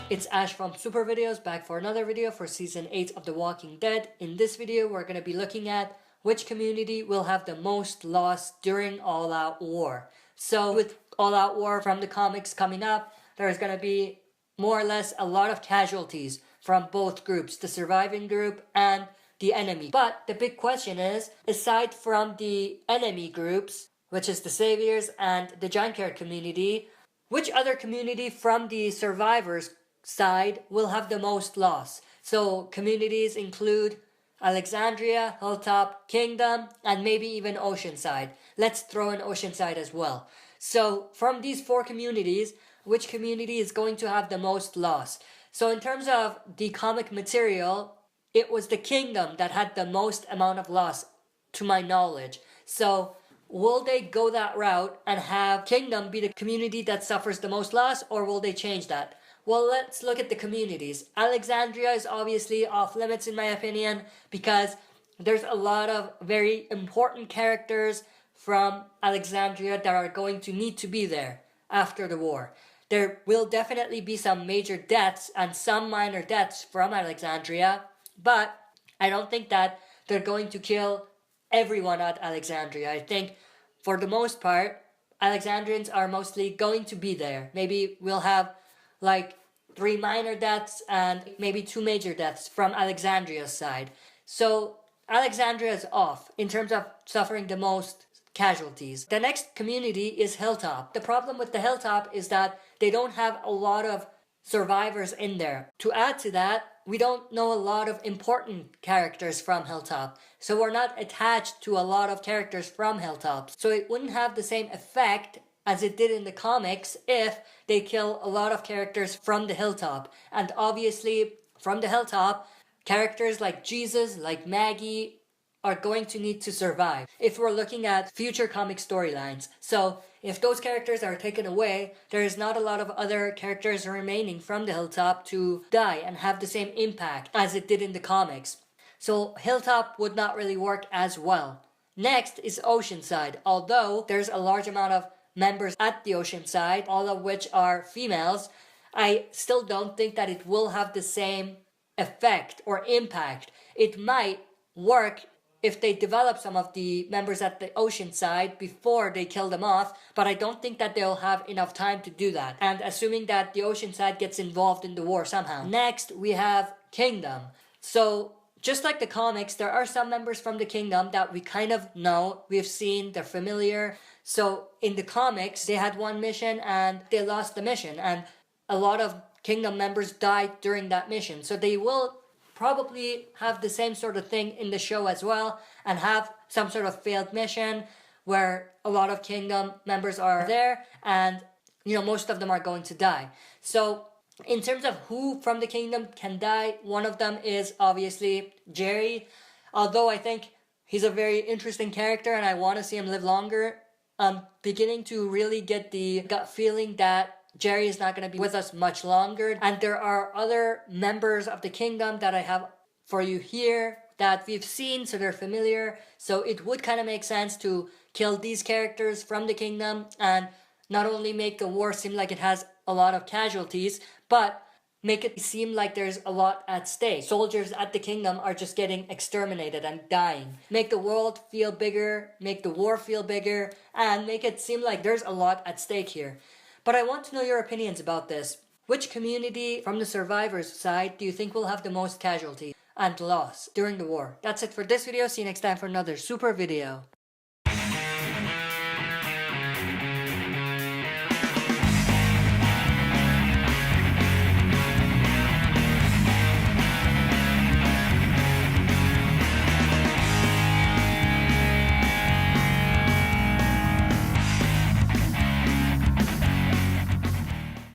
It's Ash from Super Videos, back for another video for Season 8 of The Walking Dead. In this video, we're going to be looking at which community will have the most loss during All Out War. So with All Out War from the comics coming up, there's going to be more or less a lot of casualties from both groups, the surviving group and the enemy. But the big question is, aside from the enemy groups, which is the Saviors and the Giant Carrot community, which other community from the survivors side will have the most loss? So communities include Alexandria, Hilltop, Kingdom, and maybe even Oceanside. Let's throw in Oceanside as well. So from these four communities, which community is going to have the most loss? So in terms of the comic material, it was the Kingdom that had the most amount of loss, to my knowledge. So will they go that route and have Kingdom be the community that suffers the most loss, or will they change that? Well, let's look at the communities. Alexandria is obviously off limits in my opinion because there's a lot of very important characters from Alexandria that are going to need to be there after the war. There will definitely be some major deaths and some minor deaths from Alexandria, but I don't think that they're going to kill everyone at Alexandria. I think for the most part, Alexandrians are mostly going to be there. Maybe we'll have like 3 minor deaths and maybe 2 major deaths from Alexandria's side. So Alexandria is off in terms of suffering the most casualties. The next community is Hilltop. The problem with the Hilltop is that they don't have a lot of survivors in there. To add to that, we don't know a lot of important characters from Hilltop. So we're not attached to a lot of characters from Hilltop. So it wouldn't have the same effect as it did in the comics if they kill a lot of characters from the Hilltop. And obviously, from the Hilltop, characters like Jesus, like Maggie, are going to need to survive if we're looking at future comic storylines. So if those characters are taken away, there is not a lot of other characters remaining from the Hilltop to die and have the same impact as it did in the comics. So Hilltop would not really work as well. Next is Oceanside. Although there's a large amount of members at the Oceanside, all of which are females, I still don't think that it will have the same effect or impact. It might work if they develop some of the members at the Oceanside before they kill them off, but I don't think that they'll have enough time to do that, and assuming that the Oceanside gets involved in the war somehow. Next, we have Kingdom. So just like the comics, there are some members from the Kingdom that we kind of know, we've seen, they're familiar. So in the comics, they had one mission and they lost the mission, and a lot of Kingdom members died during that mission. So they will probably have the same sort of thing in the show as well, and have some sort of failed mission where a lot of Kingdom members are there and most of them are going to die. So in terms of who from the Kingdom can die, one of them is obviously Jerry. Although I think he's a very interesting character and I want to see him live longer, I'm beginning to really get the gut feeling that Jerry is not going to be with us much longer. And there are other members of the Kingdom that I have for you here that we've seen, so they're familiar. So it would kind of make sense to kill these characters from the Kingdom and not only make the war seem like it has a lot of casualties, but make it seem like there's a lot at stake. Soldiers at the Kingdom are just getting exterminated and dying. Make the world feel bigger, make the war feel bigger, and make it seem like there's a lot at stake here. But I want to know your opinions about this. Which community from the survivors' side do you think will have the most casualties and loss during the war? That's it for this video. See you next time for another super video.